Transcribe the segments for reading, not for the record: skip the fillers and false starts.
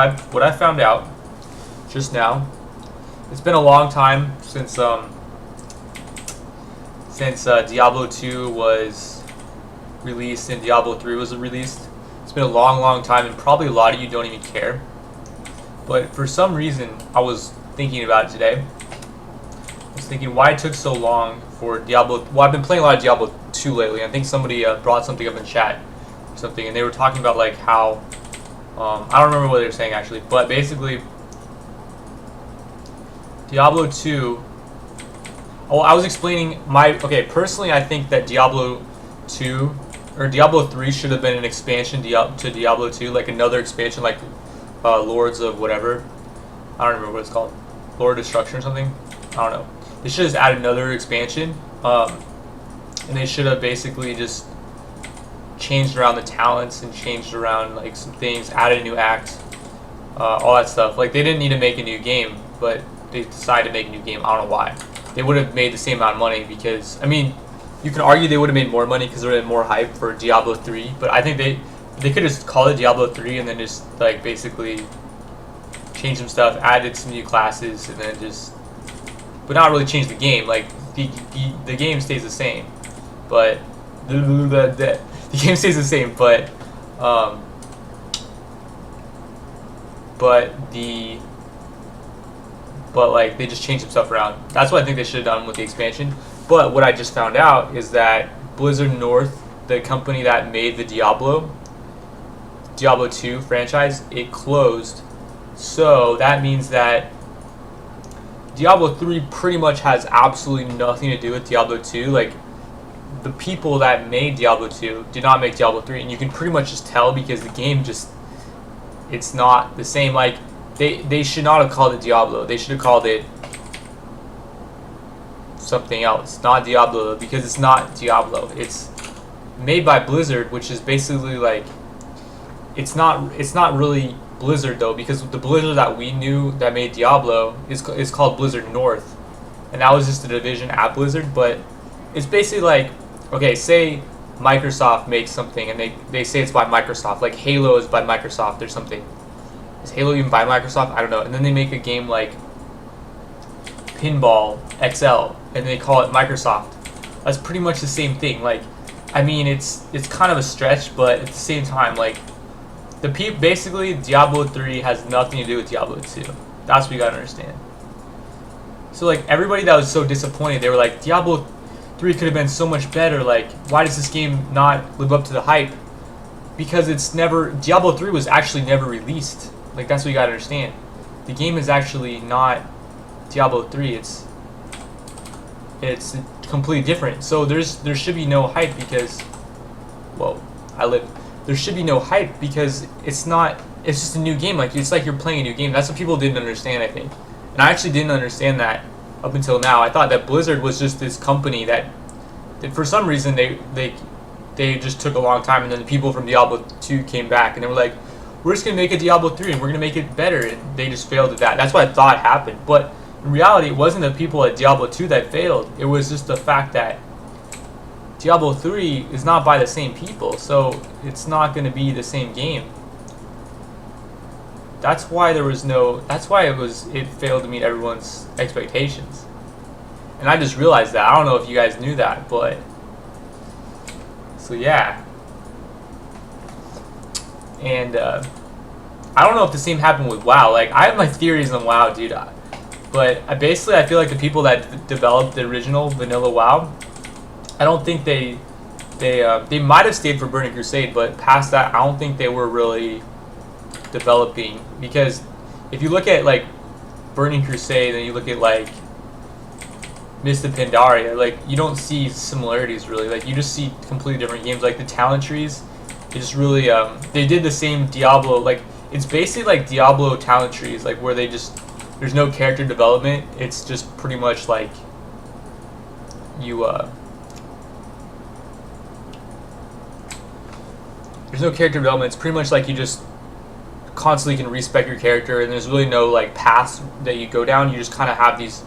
What I found out just now, it's been a long time since Diablo 2 was released and Diablo 3 was released. It's been a long time, and probably a lot of you don't even care. But for some reason, I was thinking about it today. I was thinking why it took so long for Diablo. Well, I've been playing a lot of Diablo 2 lately. I think somebody brought something up in chat or something, and they were talking about like how I don't remember what they were saying actually, but basically Diablo 2. Oh, I was explaining okay. Personally, I think that Diablo 2 or Diablo 3 should have been an expansion to Diablo 2, like another expansion, like Lords of whatever. I don't remember what it's called, Lord of Destruction or something. I don't know. They should have added another expansion, and they should have basically just changed around the talents and changed around like some things, added a new act, all that stuff. Like they didn't need to make a new game, but they decided to make a new game. I don't know why. They would have made the same amount of money because, I mean, you can argue they would have made more money because there would have been more hype for Diablo 3, but I think they could just call it Diablo 3 and then just like basically change some stuff, added some new classes, and then just, but not really change the game. Like the game stays the same, but the game stays the same, but like they just changed some stuff around. That's what I think they should have done with the expansion. But what I just found out is that Blizzard North, the company that made the Diablo 2 franchise, it closed. So that means that Diablo 3 pretty much has absolutely nothing to do with Diablo 2. Like, the people that made Diablo 2 did not make Diablo 3, and you can pretty much just tell because the game just, it's not the same. Like, they should not have called it Diablo. They should have called it something else, not Diablo, because it's not Diablo. It's made by Blizzard, which is basically like, it's not really Blizzard though, because the Blizzard that we knew that made Diablo is called Blizzard North, and that was just a division at Blizzard. But it's basically like, okay, say Microsoft makes something and they say it's by Microsoft, like Halo is by Microsoft or something. Is Halo even by Microsoft? I don't know. And then they make a game like Pinball XL and they call it Microsoft. That's pretty much the same thing. Like, I mean, it's kind of a stretch, but at the same time, like, basically Diablo 3 has nothing to do with Diablo 2. That's what you gotta understand. So like everybody that was so disappointed, they were like, Diablo 3 could have been so much better. Like, why does this game not live up to the hype? Because Diablo 3 was actually never released. Like, that's what you gotta understand. The game is actually not Diablo 3. It's completely different. So there should be no hype because, well, there should be no hype because it's just a new game. Like, it's like you're playing a new game. That's what people didn't understand, I think. And I actually didn't understand that up until now. I thought that Blizzard was just this company that for some reason they just took a long time, and then the people from Diablo 2 came back and they were like, we're just gonna make a Diablo 3 and we're gonna make it better, and they just failed at that. That's what I thought happened. But in reality, it wasn't the people at Diablo 2 that failed. It was just the fact that Diablo 3 is not by the same people, so it's not going to be the same game. That's why it failed to meet everyone's expectations. And I just realized that. I don't know if you guys knew that, but so yeah. And I don't know if the same happened with WoW. Like, I have my theories on WoW, dude. But I feel like the people that developed the original vanilla WoW, I don't think they might have stayed for Burning Crusade, but past that, I don't think they were really developing. Because if you look at like Burning Crusade and you look at like Mist of Pandaria, like you don't see similarities really. Like you just see completely different games. Like the talent trees, they just really they did the same Diablo. Like it's basically like Diablo talent trees, like where there's no character development. It's just pretty much like you there's no character development. It's pretty much like you just constantly can respec your character, and there's really no like paths that you go down. You just kind of have these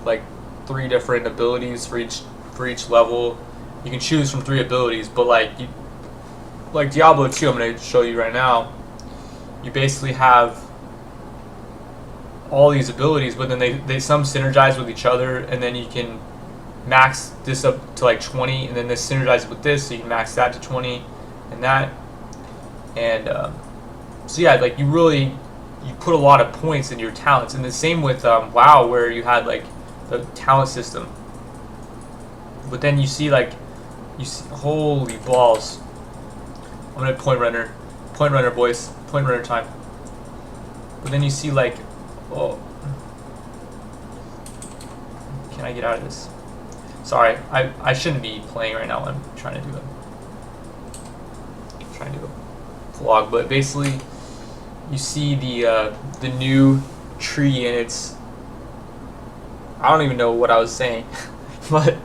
like 3 different abilities for each level. You can choose from 3 abilities, but like Diablo 2, I'm going to show you right now. you basically have all these abilities, but then they some synergize with each other, and then you can max this up to like 20, and then this synergizes with this, so you can max that to 20, and that, and so yeah, like you put a lot of points in your talents, and the same with WoW, where you had like the talent system, but then you see holy balls. I'm gonna point runner boys, point runner time. But then you see like, oh, can I get out of this? Sorry, I shouldn't be playing right now. I'm trying to do a vlog, but basically you see the new tree, and it's, I don't even know what I was saying, but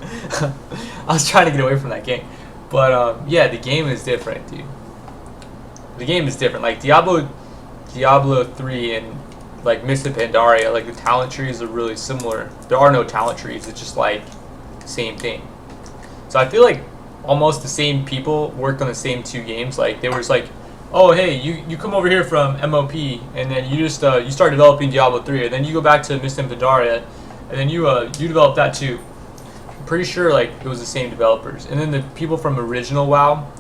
I was trying to get away from that game. But yeah, the game is different, dude. The game is different. Like Diablo 3 and like Mist of Pandaria, like the talent trees are really similar. There are no talent trees. It's just like the same thing. So I feel like almost the same people worked on the same two games. Like they were just like, oh hey, you come over here from MOP, and then you just you start developing Diablo 3, and then you go back to Mist and Pandaria, and then you develop that too. I'm pretty sure like it was the same developers. And then the people from original WoW,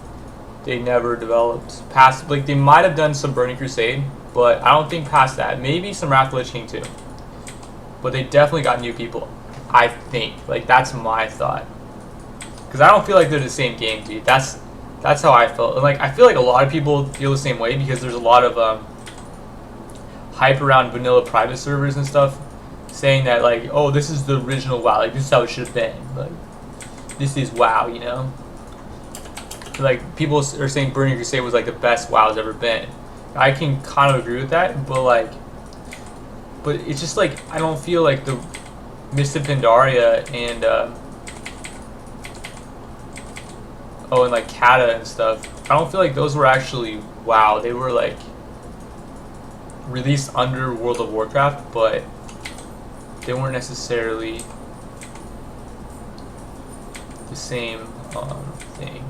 they never developed past, like they might have done some Burning Crusade, but I don't think past that. Maybe some Wrath of the Lich King too. But they definitely got new people, I think. Like that's my thought. Because I don't feel like they're the same game, dude. That's how I felt. And like I feel like a lot of people feel the same way, because there's a lot of hype around vanilla private servers and stuff, saying that like, oh, this is the original WoW. Like this is how it should have been. Like this is WoW, you know. Like people are saying Burning Crusade was like the best WoW's ever been. I can kind of agree with that, but it's just like I don't feel like the Mist of Pandaria and and like Cata and stuff, I don't feel like those were actually WoW. They were like released under World of Warcraft, but they weren't necessarily the same thing.